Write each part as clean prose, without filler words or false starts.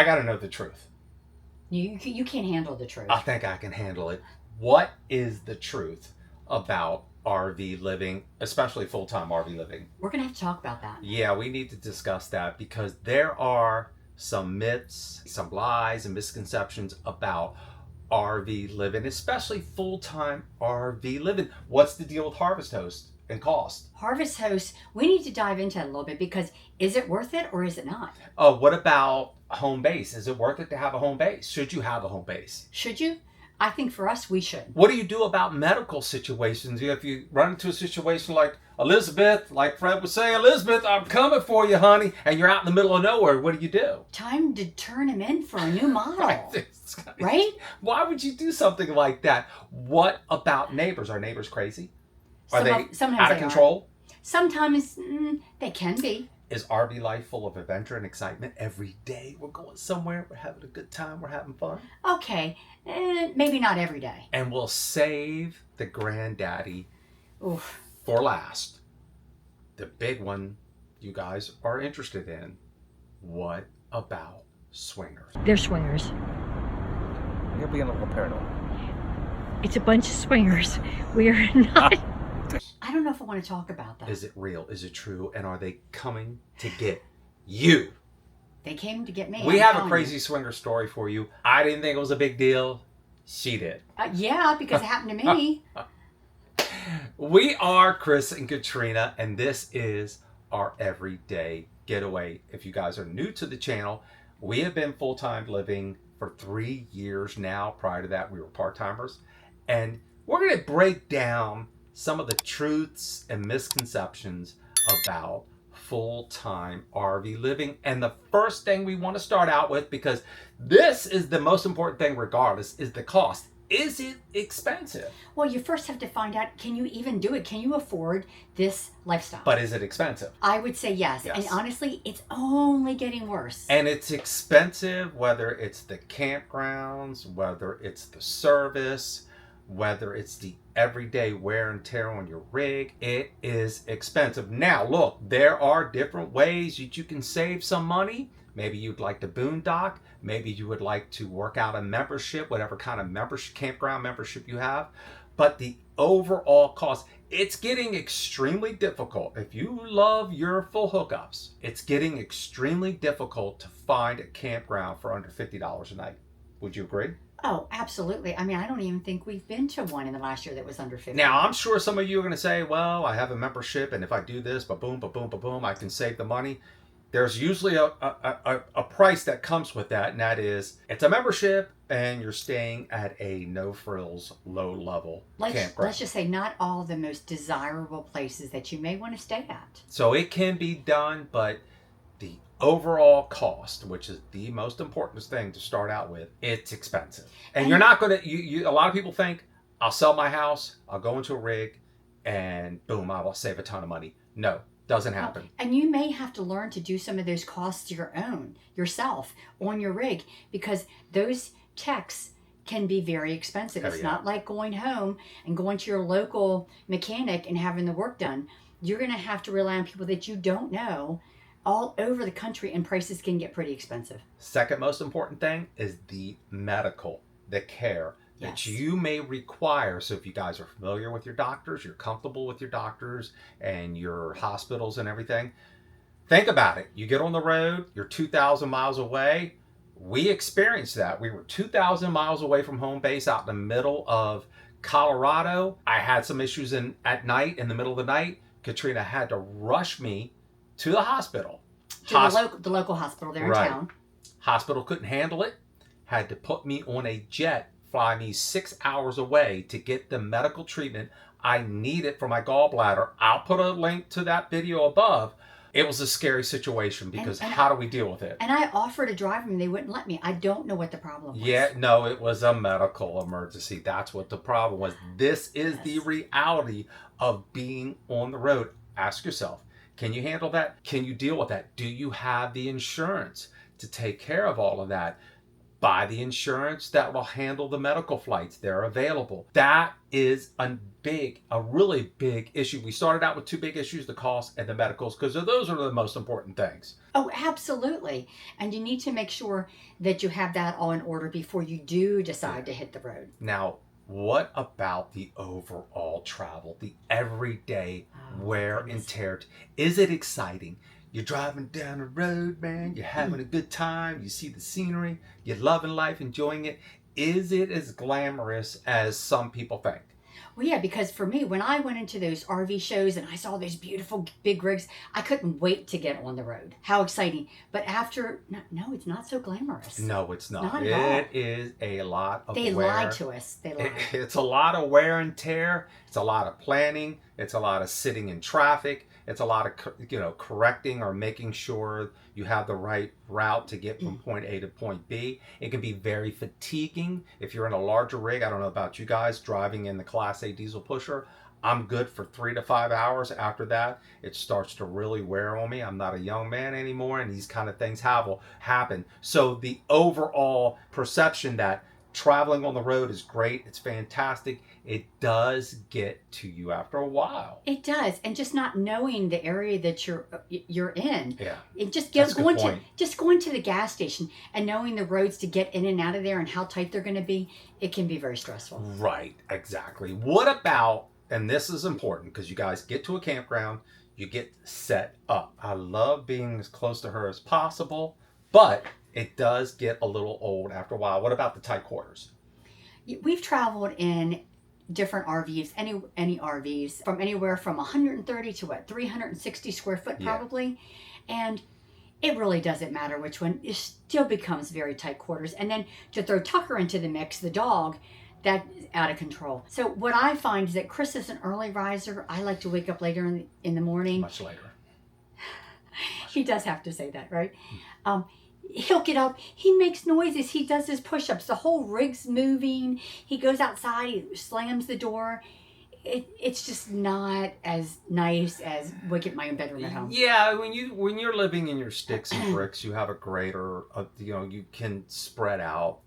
I got to know the truth. You can't handle the truth. I think I can handle it. What is the truth about RV living, especially full-time RV living? We're going to have to talk about that. Yeah, we need to discuss that because there are some myths, some lies, and misconceptions about RV living, especially full-time RV living. What's the deal with Harvest Host and cost? Harvest Host, we need to dive into that a little bit because is it worth it or is it not? Oh, what about home base? Is it worth it to have a home base? Should you have a home base? Should you? I think for us, we should. What do you do about medical situations? If you run into a situation like Elizabeth, like Fred would say, Elizabeth, I'm coming for you, honey, and you're out in the middle of nowhere, what do? Time to turn him in for a new model. Right? Why would you do something like that? What about neighbors? Are neighbors crazy? Are they out of control? Sometimes they can be. Is RV life full of adventure and excitement every day? We're going somewhere. We're having a good time. We're having fun. Okay. Maybe not every day. And we'll save the granddaddy for last. The big one you guys are interested in. What about swingers? They're swingers. You're being a little paranoid. It's a bunch of swingers. We are not. I don't know if I want to talk about that. Is it real? Is it true? And are they coming to get you? They came to get me. We have a crazy swinger story for you. I didn't think it was a big deal. She did. Yeah, because it happened to me. We are Chris and Katrina, and this is our everyday getaway. If you guys are new to the channel, we have been full-time living for 3 years now. Prior to that, we were part-timers. And we're going to break down some of the truths and misconceptions about full-time RV living. And the first thing we want to start out with, because this is the most important thing regardless, is the cost. Is it expensive? Well, you first have to find out, can you even do it? Can you afford this lifestyle? But is it expensive? I would say yes. And honestly, it's only getting worse. And it's expensive, whether it's the campgrounds, whether it's the service, whether it's the everyday wear and tear on your rig. It is expensive. Now, look, there are different ways that you can save some money. Maybe you'd like to boondock. Maybe you would like to work out a membership, whatever kind of membership, campground membership you have. But the overall cost, it's getting extremely difficult. If you love your full hookups, it's getting extremely difficult to find a campground for under $50 a night. Would you agree? Oh, absolutely. I mean, I don't even think we've been to one in the last year that was under 50. Now, I'm sure some of you are going to say, well, I have a membership, and if I do this, ba-boom, ba-boom, ba-boom, I can save the money. There's usually a price that comes with that, and that is, it's a membership, and you're staying at a no-frills, low-level campground. Let's just say not all the most desirable places that you may want to stay at. So it can be done, but the overall cost, which is the most important thing to start out with, it's expensive. And you're not going to, a lot of people think, I'll sell my house, I'll go into a rig, and boom, I will save a ton of money. No, doesn't happen. And you may have to learn to do some of those costs yourself on your rig, because those techs can be very expensive. It's not like going home and going to your local mechanic and having the work done. You're going to have to rely on people that you don't know all over the country, and prices can get pretty expensive. Second most important thing is the medical, the care that you may require. So if you guys are familiar with your doctors, you're comfortable with your doctors and your hospitals and everything, think about it. You get on the road, you're 2,000 miles away. We experienced that. We were 2,000 miles away from home base out in the middle of Colorado. I had some issues at night, in the middle of the night. Katrina had to rush me to the hospital. To the local hospital there in town. Hospital couldn't handle it. Had to put me on a jet, fly me 6 hours away to get the medical treatment I needed for my gallbladder. I'll put a link to that video above. It was a scary situation because how do we deal with it? And I offered to drive them, they wouldn't let me. I don't know what the problem was. Yeah, no, it was a medical emergency. That's what the problem was. This is the reality of being on the road. Ask yourself, can you handle that? Can you deal with that? Do you have the insurance to take care of all of that? Buy the insurance that will handle the medical flights. They're available. That is a really big issue. We started out with two big issues, the cost and the medicals, because those are the most important things. Oh, absolutely. And you need to make sure that you have that all in order before you do decide to hit the road. Now, what about the overall travel, the everyday wear and tear? Is it exciting? You're driving down the road, man. You're having a good time. You see the scenery. You're loving life, enjoying it. Is it as glamorous as some people think? Well, yeah, because for me, when I went into those RV shows and I saw those beautiful big rigs, I couldn't wait to get on the road. How exciting. But after, no, it's not so glamorous. No, it's not. Not at all. It is a lot of They wear. lied to us. They lied. It's a lot of wear and tear. It's a lot of planning. It's a lot of sitting in traffic. It's a lot of, correcting or making sure you have the right route to get from point A to point B. It can be very fatiguing if you're in a larger rig. I don't know about you guys driving in the Class A diesel pusher. I'm good for 3 to 5 hours. After that, it starts to really wear on me. I'm not a young man anymore, and these kind of things happen. So the overall perception that traveling on the road is great, it's fantastic, it does get to you after a while. It does, and just not knowing the area that you're in. Yeah, it just that's a good going point. just going to the gas station and knowing the roads to get in and out of there and how tight they're going to be. It can be very stressful. Right, exactly. What about, and this is important because you guys get to a campground, you get set up. I love being as close to her as possible, but it does get a little old after a while. What about the tight quarters? We've traveled in different RVs, any RVs, from anywhere from 130 to 360 square foot probably. And it really doesn't matter which one. It still becomes very tight quarters. And then to throw Tucker into the mix, the dog, that's out of control. So what I find is that Chris is an early riser. I like to wake up later in the morning. Much later. He does have to say that, right? He'll get up, he makes noises, he does his push-ups, the whole rig's moving, he goes outside, he slams the door. It's just not as nice as waking up my own bedroom at home. Yeah, when you're living in your sticks and bricks, you have a greater, you can spread out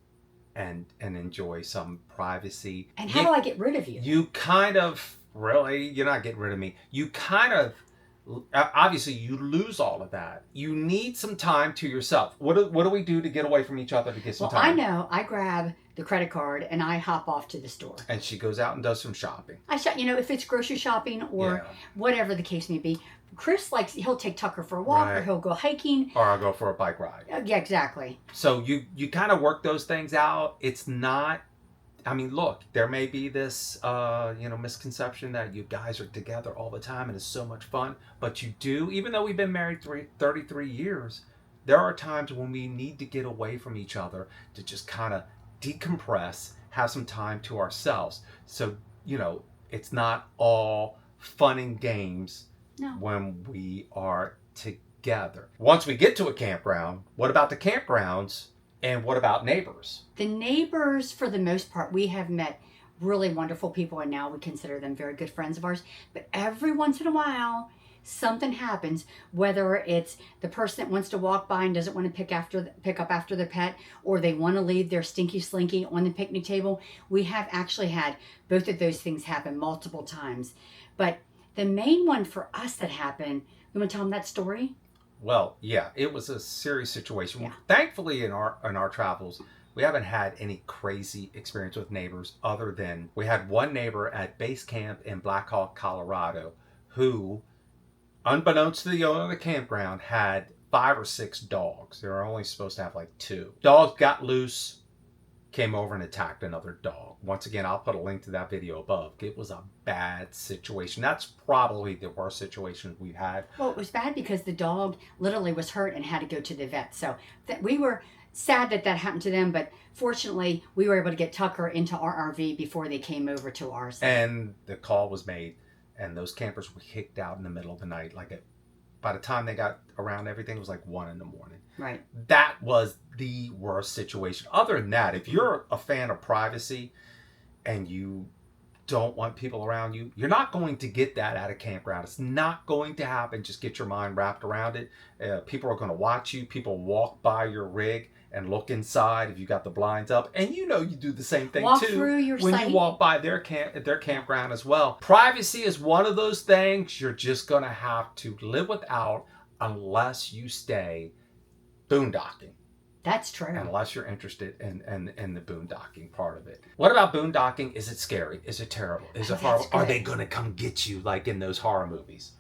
and enjoy some privacy. And how do I get rid of you? You kind of, really, you're not getting rid of me. You kind of, obviously you lose all of that. You need some time to yourself. What do we do to get away from each other to get some time? I know. I grab the credit card and I hop off to the store. And she goes out and does some shopping. If it's grocery shopping or whatever the case may be. Chris he'll take Tucker for a walk or he'll go hiking. Or I'll go for a bike ride. Yeah, exactly. So you kind of work those things out. It's not, look, there may be this, misconception that you guys are together all the time and it's so much fun. But you do, even though we've been married 33 years, there are times when we need to get away from each other to just kind of decompress, have some time to ourselves. So, it's not all fun and games when we are together. Once we get to a campground, what about the campgrounds? And what about neighbors? The neighbors, for the most part, we have met really wonderful people, and now we consider them very good friends of ours. But every once in a while, something happens, whether it's the person that wants to walk by and doesn't want to pick up after their pet, or they want to leave their stinky slinky on the picnic table. We have actually had both of those things happen multiple times. But the main one for us that happened, you want to tell them that story? Well, yeah, it was a serious situation. Yeah. Thankfully, in our travels, we haven't had any crazy experience with neighbors other than we had one neighbor at base camp in Black Hawk, Colorado, who, unbeknownst to the owner of the campground, had 5 or 6 dogs. They were only supposed to have 2. Dogs got loose, came over and attacked another dog. Once again, I'll put a link to that video above. It was a bad situation. That's probably the worst situation we've had. Well, it was bad because the dog literally was hurt and had to go to the vet. So we were sad that happened to them, but fortunately, we were able to get Tucker into our RV before they came over to ours. And the call was made, and those campers were kicked out in the middle of the night. By the time they got around, everything was 1 in the morning. Right. That was the worst situation. Other than that, if you're a fan of privacy and you don't want people around you. You're not going to get that at a campground. It's not going to happen. Just get your mind wrapped around it. People are going to watch you. People walk by your rig and look inside if you got the blinds up. And you do the same thing walk too through your when site. you walk by their campground as well. Privacy is one of those things you're just going to have to live without unless you stay boondocking. That's true. Unless you're interested in the boondocking part of it. What about boondocking? Is it scary? Is it terrible? Is it horrible? Are they going to come get you like in those horror movies?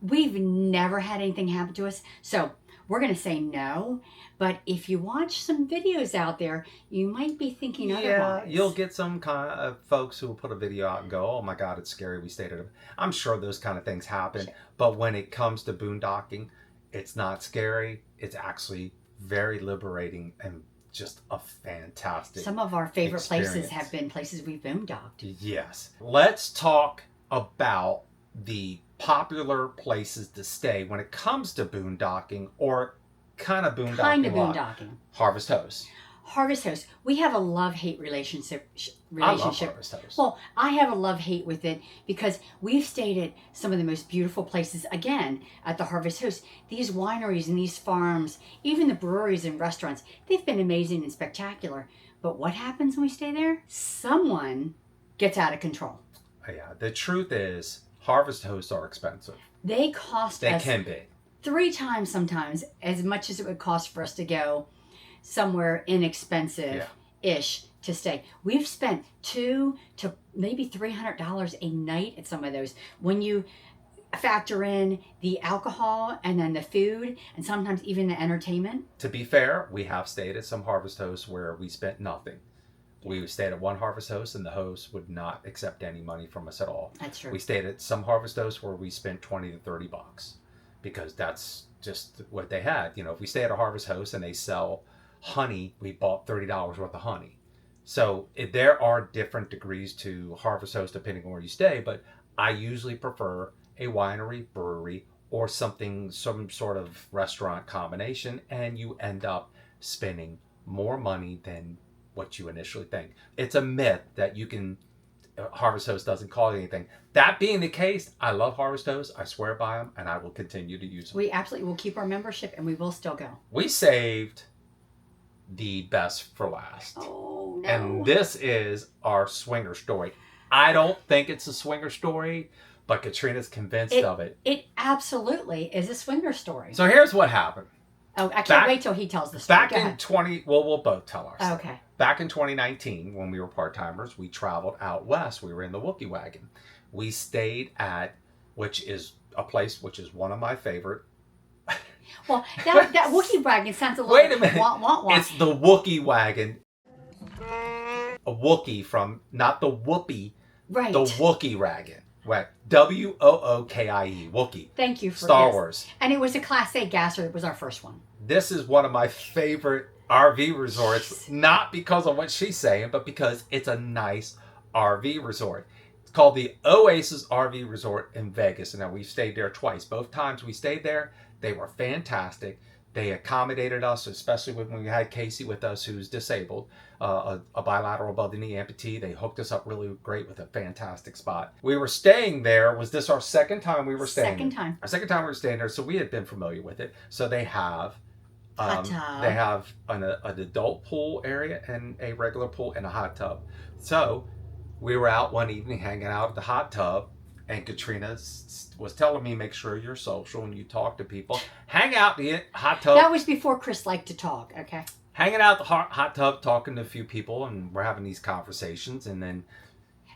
We've never had anything happen to us, so we're going to say no. But if you watch some videos out there, you might be thinking otherwise. You'll get some kind of folks who will put a video out and go, oh my God, it's scary. We stayed at a... I'm sure those kind of things happen. Sure. But when it comes to boondocking, it's not scary. It's actually very liberating and just a fantastic Some of our favorite experience. places have been places we've boondocked. Yes. Let's talk about the popular places to stay when it comes to boondocking or kind of boondocking. Harvest Host. Harvest Host. We have a love-hate relationship. I love Harvest Host. Well, I have a love-hate with it because we've stayed at some of the most beautiful places, again, at the Harvest Host. These wineries and these farms, even the breweries and restaurants, they've been amazing and spectacular. But what happens when we stay there? Someone gets out of control. Yeah, the truth is, Harvest Hosts are expensive. They cost us... They can be. 3 times sometimes as much as it would cost for us to go somewhere inexpensive-ish to stay. We've spent $200 to maybe $300 a night at some of those. When you factor in the alcohol and then the food and sometimes even the entertainment. To be fair, we have stayed at some Harvest Hosts where we spent nothing. We stayed at one Harvest Host and the host would not accept any money from us at all. That's true. We stayed at some Harvest Hosts where we spent $20 to $30 because that's just what they had. If we stay at a Harvest Host and they sell honey, we bought $30 worth of honey. So there are different degrees to Harvest Host depending on where you stay, but I usually prefer a winery, brewery, or some sort of restaurant combination, and you end up spending more money than what you initially think. It's a myth that Harvest Host doesn't call it anything. That being the case, I love Harvest Host. I swear by them, and I will continue to use them. We absolutely will keep our membership, and we will still go. We saved the best for last. Oh, no. And this is our swinger story. I don't think it's a swinger story, but Katrina's convinced of it. It absolutely is a swinger story. So here's what happened. Oh, I can't wait till he tells the story. We'll both tell our story. Okay. Back in 2019, when we were part-timers, we traveled out west. We were in the Wookiee wagon. We stayed at, which is a place which is one of my favorite. Well, that Wookiee wagon sounds a little... Wait a minute. Wah. It's the Wookiee wagon. A Wookiee from, not the Whoopi, right. The Wookiee wagon. Right. Wookie. Wookiee. Thank you for Star Wars. And it was a Class A gasser. It was our first one. This is one of my favorite RV resorts, not because of what she's saying, but because it's a nice RV resort. It's called the Oasis RV Resort in Vegas. And now we've stayed there twice. Both times we stayed there, they were fantastic. They accommodated us, especially when we had Casey with us, who's disabled, a bilateral above the knee amputee. They hooked us up really great with a fantastic spot. We were staying there. Was this our second time we were staying? Second time. Our second time we were staying there, so we had been familiar with it. So they have hot tub. They have an adult pool area and a regular pool and a hot tub. So we were out one evening hanging out at the hot tub, and Katrina was telling me, make sure you're social and you talk to people. Hang out in the hot tub. That was before Chris liked to talk, okay? Hanging out in the hot tub, talking to a few people, and we're having these conversations, and then...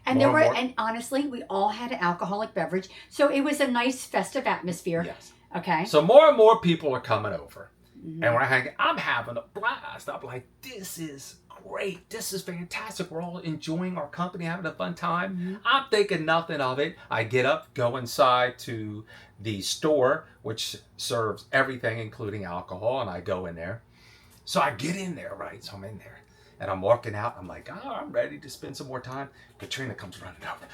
And honestly, we all had an alcoholic beverage, so it was a nice festive atmosphere. Yes. Okay? So more and more people are coming over. Mm-hmm. And we're hanging, I'm having a blast. I'm like, this is great. This is fantastic. We're all enjoying our company, having a fun time. Mm-hmm. I'm thinking nothing of it. I get up, go inside to the store, which serves everything, including alcohol, and I go in there. So I get in there, right? So I'm in there. And I'm walking out. I'm like, oh, I'm ready to spend some more time. Katrina comes running over.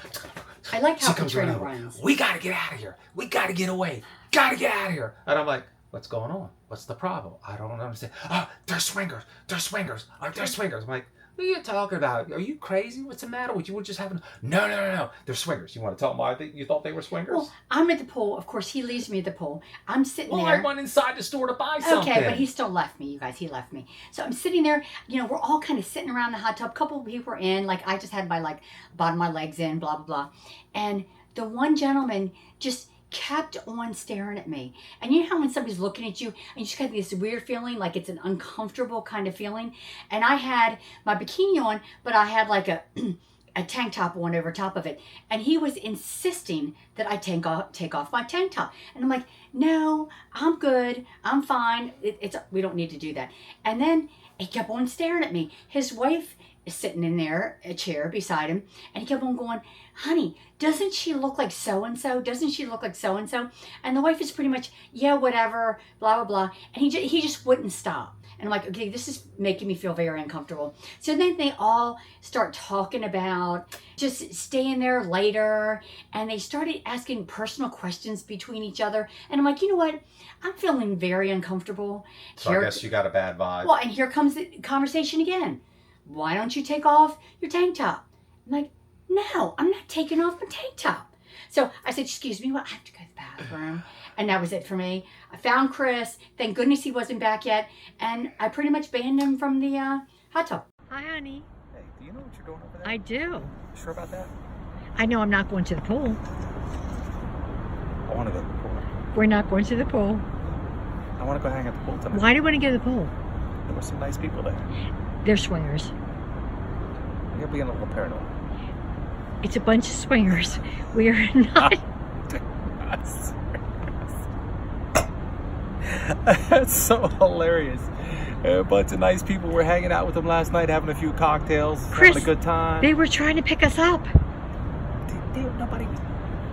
I like how Katrina runs. We got to get out of here. We got to get away. Got to get out of here. And I'm like, what's going on? What's the problem? I don't understand. Oh, they're swingers. They're swingers. They're swingers. I'm like, What are you talking about? Are you crazy? What's the matter with you? We're just having... No. They're swingers. You want to tell them why you thought they were swingers? Well, I'm at the pool. Of course, he leaves me at the pool. I'm sitting there. I went inside the store to buy something. Okay, but he still left me, you guys. He left me. So I'm sitting there. We're all kind of sitting around the hot tub. A couple of people were in. Like, I just had my, bottom of my legs in, blah, blah, blah. And the one gentleman just kept on staring at me. And you know how when somebody's looking at you and you just get this weird feeling, like it's an uncomfortable kind of feeling? And I had my bikini on, but I had like a tank top on over top of it. And he was insisting that I take off my tank top. And I'm like, no, I'm good. I'm fine. We don't need to do that. And then he kept on staring at me. His wife is sitting in there, a chair beside him, and he kept on going, honey, doesn't she look like so-and-so? Doesn't she look like so-and-so? And the wife is pretty much, yeah, whatever, blah, blah, blah. And he just wouldn't stop. And I'm like, okay, this is making me feel very uncomfortable. So then they all start talking about just staying there later. And they started asking personal questions between each other. And I'm like, you know what? I'm feeling very uncomfortable. So I guess you got a bad vibe. Well, and here comes the conversation again. Why don't you take off your tank top? I'm like, no, I'm not taking off my tank top. So I said, excuse me, well, I have to go to the bathroom. And that was it for me. I found Chris. Thank goodness he wasn't back yet. And I pretty much banned him from the hot tub. Hi, honey. Hey, do you know what you're doing over there? I do. You sure about that? I know I'm not going to the pool. I want to go to the pool. We're not going to the pool. I want to go hang at the pool tonight. Why do you want to go to the pool? There were some nice people there. They're swingers. You're being a little paranoid. It's a bunch of swingers. We are not. That's so hilarious. A bunch of nice people were hanging out with them last night, having a few cocktails, Chris, having a good time. They were trying to pick us up. Nobody was.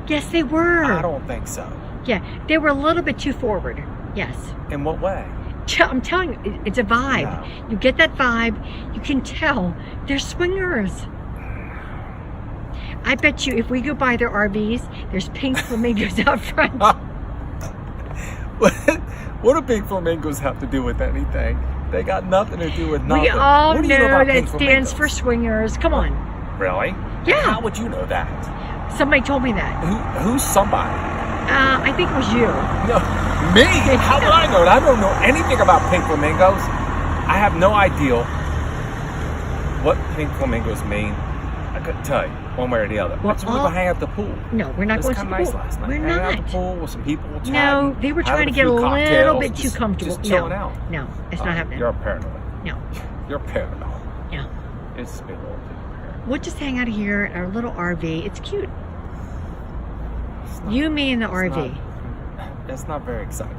Yes, they were. I don't think so. Yeah, they were a little bit too forward. Yes. In what way? I'm telling you, it's a vibe. No. You get that vibe. You can tell they're swingers. I bet you if we go by their RVs, there's pink flamingos out front. What do pink flamingos have to do with anything? They got nothing to do with nothing. We all What do you know about that pink stands flamingos? for swingers. Come on. Really? Yeah. How would you know that? Somebody told me that. Who's somebody? I think it was you. No, me? How would I know that? I don't know anything about pink flamingos. I have no idea what pink flamingos mean. I couldn't tell you one way or the other. Well, So we're going to hang out at the pool. No, we're not It was going to kind the of nice pool. last night. We're Hanging out not. at the pool with some people chatting. No, they were trying to get a having few little bit cocktails, too comfortable. Just chilling out. No, it's not happening. You're paranoid. No, You're paranoid. no. It's a little paranoid. We'll just hang out here at our little RV. It's cute. It's not- You, me, and the it's RV. That's not very exciting.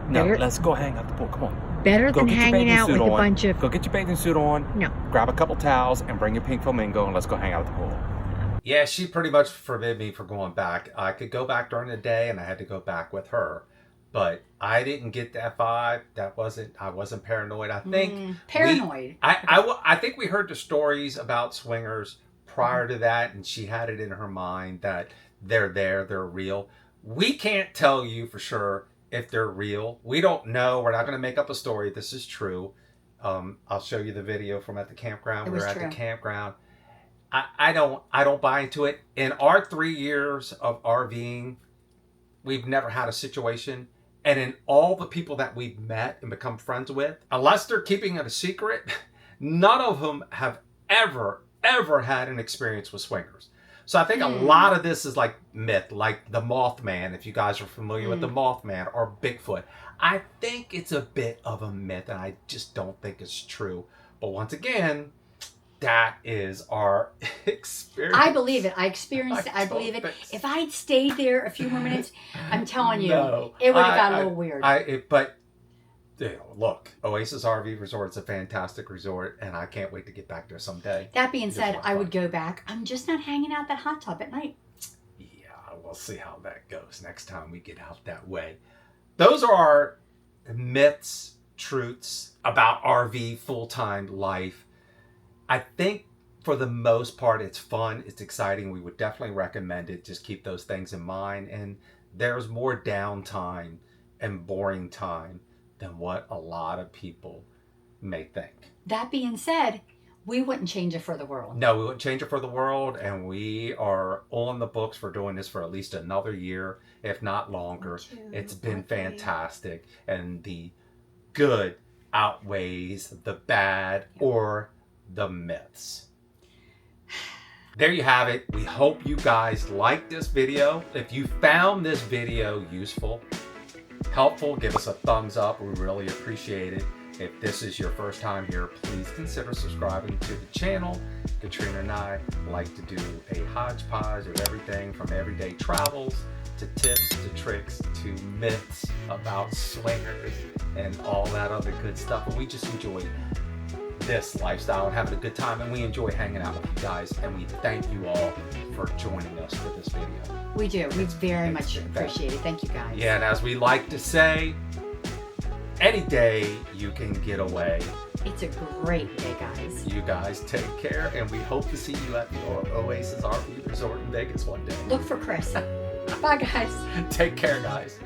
No, Better, let's go hang out at the pool. Come on. better Go than get your hanging bathing out suit with a on. bunch of. Go get your bathing suit on. No. Grab a couple towels and bring your pink flamingo and let's go hang out at the pool. Yeah, she pretty much forbid me from going back. I could go back during the day and I had to go back with her. But I didn't get that vibe. I wasn't paranoid. I think Paranoid. I think we heard the stories about swingers prior to that, and she had it in her mind that they're real. We can't tell you for sure if they're real. We don't know. We're not going to make up a story. This is true. I'll show you the video from at the campground. We were at the campground. I don't buy into it. In our 3 years of RVing, we've never had a situation. And in all the people that we've met and become friends with, unless they're keeping it a secret, none of them have ever had an experience with swingers. So I think a lot of this is like myth, like the Mothman, if you guys are familiar with the Mothman, or Bigfoot. I think it's a bit of a myth, and I just don't think it's true. But once again, that is our experience. I believe it. I experienced it. I believe it. If I'd stayed there a few more minutes, I'm telling you, it would have got a little weird. But look, Oasis RV Resort is a fantastic resort, and I can't wait to get back there someday. That being said, I would go back. I'm just not hanging out that hot tub at night. Yeah, we'll see how that goes next time we get out that way. Those are our myths, truths about RV full-time life. I think for the most part, it's fun. It's exciting. We would definitely recommend it. Just keep those things in mind. And there's more downtime and boring time than what a lot of people may think. That being said, We wouldn't change it for the world. No, we wouldn't change it for the world, and we are on the books for doing this for at least another year, if not longer. It's been fantastic, and the good outweighs the bad or the myths. There you have it. We hope you guys liked this video. If you found this video useful, helpful, give us a thumbs up. We really appreciate it. If this is your first time here, please consider subscribing to the channel. Katrina and I like to do a hodgepodge of everything from everyday travels to tips to tricks to myths about swingers and all that other good stuff. And we just enjoy this lifestyle and having a good time, and we enjoy hanging out with you guys, and we thank you all for joining us for this video. We do. We very much appreciate it. Thank you, guys. Yeah, and as we like to say, any day you can get away. It's a great day, guys. You guys take care, and we hope to see you at the Oasis RV Resort in Vegas one day. Look for Chris. Bye, guys. Take care, guys.